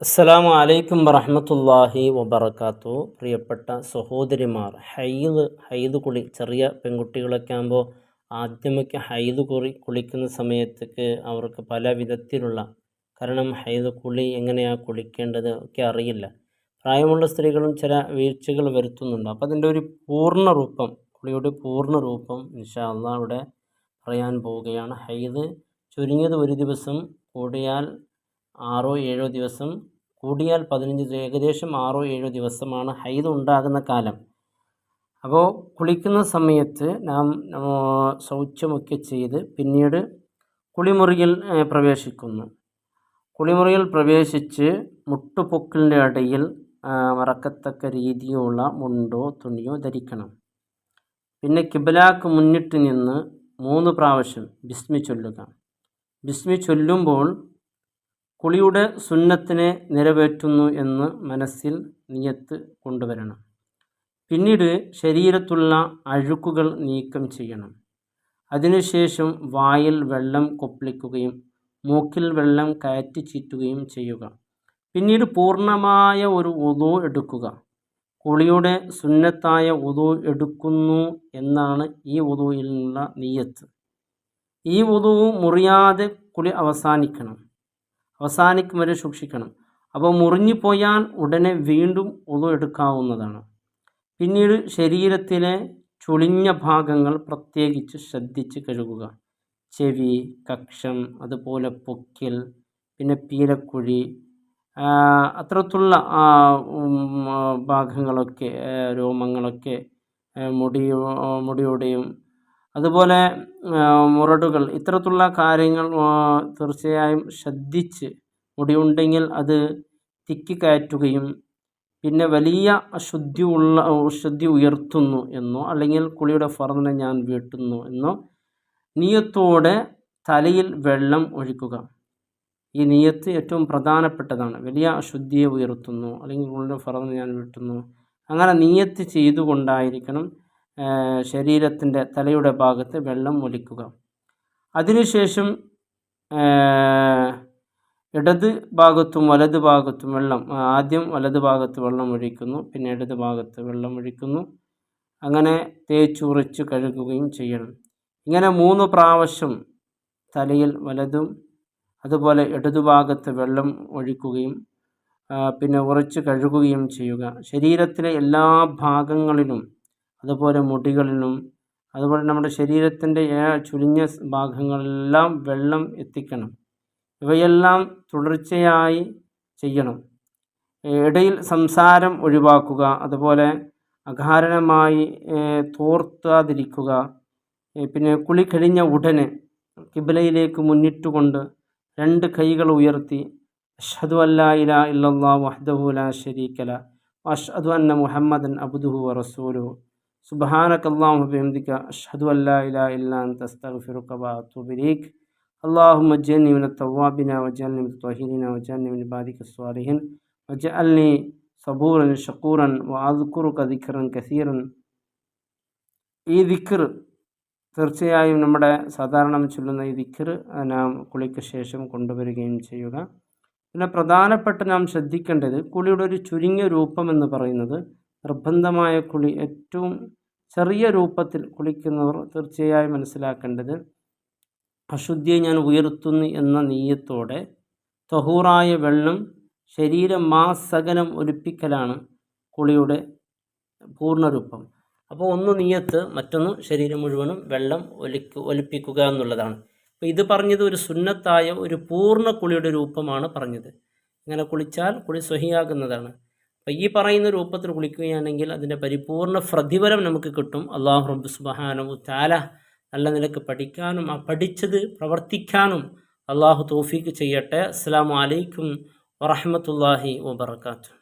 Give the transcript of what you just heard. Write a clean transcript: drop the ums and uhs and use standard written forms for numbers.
അസ്സലാമു അലൈക്കും വറഹ്മത്തുള്ളാഹി വബറകാത്തു. പ്രിയപ്പെട്ട സഹോദരിമാർ, ഹൈദ് കുളി ചെറിയ പെൺകുട്ടികളൊക്കെ ആകുമ്പോൾ ആദ്യമൊക്കെ കുളിക്കുന്ന സമയത്തേക്ക് അവർക്ക് പല വിധത്തിലുള്ള, കാരണം ഹൈദ് കുളി എങ്ങനെയാണ് കുളിക്കേണ്ടത് ഒക്കെ അറിയില്ല. പ്രായമുള്ള സ്ത്രീകളും ചില വീഴ്ചകൾ വരുത്തുന്നുണ്ട്. അപ്പോൾ അതിൻ്റെ ഒരു കുളിയുടെ പൂർണ്ണ രൂപം ഇൻഷാ അല്ലാഹ് ഇവിടെ പറയാൻ പോവുകയാണ്. ഹൈദ് ചുരുങ്ങിയത് ഒരു ദിവസം, കൂടിയാൽ 6-7 ദിവസം, കൂടിയാൽ 15, ഏകദേശം 6-7 ദിവസമാണ് ഹൈദ് ഉണ്ടാകുന്ന കാലം. അപ്പോൾ കുളിക്കുന്ന സമയത്ത് നാം ശൗചമൊക്കെ ചെയ്ത് പിന്നീട് കുളിമുറിയിൽ പ്രവേശിക്കുന്നു. കുളിമുറിയിൽ പ്രവേശിച്ച് മുട്ടുപൊക്കിളിൻ്റെ ഇടയിൽ മറക്കത്തക്ക രീതിയിലുള്ള മുണ്ടോ തുണിയോ ധരിക്കണം. പിന്നെ കിബിലക്ക് മുന്നിട്ട് നിന്ന് 3 പ്രാവശ്യം ബിസ്മി ചൊല്ലുക. ബിസ്മി ചൊല്ലുമ്പോൾ കുളിയുടെ സുന്നത്തിനെ നിറവേറ്റുന്നു എന്ന് മനസ്സിൽ നിയത്ത് കൊണ്ടുവരണം. പിന്നീട് ശരീരത്തുള്ള അഴുക്കുകൾ നീക്കം ചെയ്യണം. അതിനുശേഷം വായിൽ വെള്ളം കൊപ്പിളിക്കുകയും മൂക്കിൽ വെള്ളം കയറ്റി ചീറ്റുകയും ചെയ്യുക. പിന്നീട് പൂർണ്ണമായ ഒരു വുളു എടുക്കുക. കുളിയുടെ സുന്നത്തായ വുളു എടുക്കുന്നു എന്നാണ് ഈ വുളുവിലുള്ള നിയത്ത്. ഈ വുളു മുറിയാതെ കുളി അവസാനിക്കും വരെ സൂക്ഷിക്കണം. അപ്പോൾ മുറിഞ്ഞു പോയാൽ ഉടനെ വീണ്ടും വുളു എടുക്കാവുന്നതാണ്. പിന്നീട് ശരീരത്തിലെ ചുളിഞ്ഞ ഭാഗങ്ങൾ പ്രത്യേകിച്ച് ശ്രദ്ധിച്ച് കഴുകുക. ചെവി, കക്ഷം, അതുപോലെ പൊക്കിൽ, പിന്നെ പീലക്കുഴി, അത്തരത്തിലുള്ള ഭാഗങ്ങളൊക്കെ, രോമങ്ങളൊക്കെ, മുടിയുടെയും അതുപോലെ മുരടുകൾ, ഇത്തരത്തിലുള്ള കാര്യങ്ങൾ തീർച്ചയായും ശ്രദ്ധിച്ച്, മുടിയുണ്ടെങ്കിൽ അത് തിക്കി കയറ്റുകയും പിന്നെ വലിയ അശുദ്ധി ഉയർത്തുന്നു എന്നോ അല്ലെങ്കിൽ കുളിയുടെ ഫർദിനെ ഞാൻ വീട്ടുന്നു എന്നോ നിയത്തോടെ തലയിൽ വെള്ളം ഒഴിക്കുക. ഈ നിയത്ത് ഏറ്റവും പ്രധാനപ്പെട്ടതാണ്. വലിയ അശുദ്ധിയെ ഉയർത്തുന്നു അല്ലെങ്കിൽ കുളിയുടെ ഫർദിനെ ഞാൻ വീട്ടുന്നു, അങ്ങനെ നിയത്ത് ചെയ്തുകൊണ്ടായിരിക്കണം ശരീരത്തിൻ്റെ തലയുടെ ഭാഗത്ത് വെള്ളം ഒലിക്കുക. അതിനുശേഷം ഇടത് ഭാഗത്തും വലത് ഭാഗത്തും വെള്ളം, ആദ്യം വലത് ഭാഗത്ത് വെള്ളം ഒഴിക്കുന്നു, പിന്നെ ഇടത് ഭാഗത്ത് വെള്ളം ഒഴിക്കുന്നു. അങ്ങനെ തേച്ചുറച്ച് കഴുകുകയും ചെയ്യണം. ഇങ്ങനെ 3 പ്രാവശ്യം തലയിൽ വലതും അതുപോലെ ഇടതുഭാഗത്ത് വെള്ളം ഒഴിക്കുകയും പിന്നെ ഉറച്ച് കഴുകുകയും ചെയ്യുക. ശരീരത്തിലെ എല്ലാ ഭാഗങ്ങളിലും, അതുപോലെ മുടികളിലും, അതുപോലെ നമ്മുടെ ശരീരത്തിൻ്റെ ചുളിഞ്ഞ ഭാഗങ്ങളെല്ലാം വെള്ളം എത്തിക്കണം. ഇവയെല്ലാം തുടർച്ചയായി ചെയ്യണം. ഇടയിൽ സംസാരം ഒഴിവാക്കുക. അതുപോലെ അകാരണമായി തോർത്താതിരിക്കുക. പിന്നെ കുളി കഴിഞ്ഞ ഉടനെ കിബിലയിലേക്ക് മുന്നിട്ടുകൊണ്ട് 2 കൈകൾ ഉയർത്തി അഷ്ഹദു അല്ലാ ഇലാഹ ഇല്ലല്ലാഹു വഹ്ദഹു ലാ ശരീക ലഹു വഅഷ്ഹദു അന്ന മുഹമ്മദൻ അബ്ദുഹു വറസൂലുഹു സുബ്ഹാനകല്ലാഹുമ്മ വബിഹംദിക അഷ്ഹദു അല്ലാ ഇലാഹ ഇല്ലാ അൻത അസ്തഗ്ഫിറുക വഅതൂബു ഇലൈക് اللهم اجعلني من التوابين واجعلني من الطاهرين واجعلني من عبادك الصالحين واجعلني صبورا شكورا واذكرك ذكرا كثيرا. ഈ ദിക്ർ തീർച്ചയായും നമ്മുടെ സാധാരണ ചൊല്ലുന്ന ഈ ദിക്ർ നാം കുളിക്ക് ശേഷം കൊണ്ടുവരികയും ചെയ്യുക. പിന്നെ പ്രധാനപ്പെട്ട നാം ശ്രദ്ധിക്കേണ്ടത്, കുളിയുടെ ഒരു ചുരുങ്ങിയ രൂപം എന്ന് പറയുന്നത്, നിർബന്ധമായ കുളി ഏറ്റവും ചെറിയ രൂപത്തിൽ കുളിക്കുന്നവർ തീർച്ചയായും മനസ്സിലാക്കേണ്ടത്, അശുദ്ധിയെ ഞാൻ ഉയർത്തുന്നു എന്ന നീയത്തോടെ തഹൂറായ വെള്ളം ശരീരമാസകലം ഒലിപ്പിക്കലാണ് കുളിയുടെ പൂർണ്ണരൂപം. അപ്പോൾ ഒന്ന് നീയത്ത്, മറ്റൊന്ന് ശരീരം മുഴുവനും വെള്ളം ഒലിപ്പിക്കുക എന്നുള്ളതാണ്. അപ്പോൾ ഇത് പറഞ്ഞത് ഒരു സുന്നത്തായ ഒരു പൂർണ്ണ കുളിയുടെ രൂപമാണ് പറഞ്ഞത്. ഇങ്ങനെ കുളിച്ചാൽ കുളി സ്വഹിയാകുന്നതാണ്. അപ്പോൾ ഈ പറയുന്ന രൂപത്തിൽ കുളിക്കുകയാണെങ്കിൽ അതിൻ്റെ പരിപൂർണ്ണ പ്രതിഫലം നമുക്ക് കിട്ടും. അല്ലാഹു റബ്ബ് സുബ്ഹാനഹു തആല നല്ല നിലക്ക് പഠിക്കാനും ആ പഠിച്ചത് പ്രവർത്തിക്കാനും അള്ളാഹു തൗഫീക്ക് ചെയ്യട്ടെ. അസ്സലാമു അലൈക്കും വറഹ്മത്തുള്ളാഹി വബറകാതുഹു.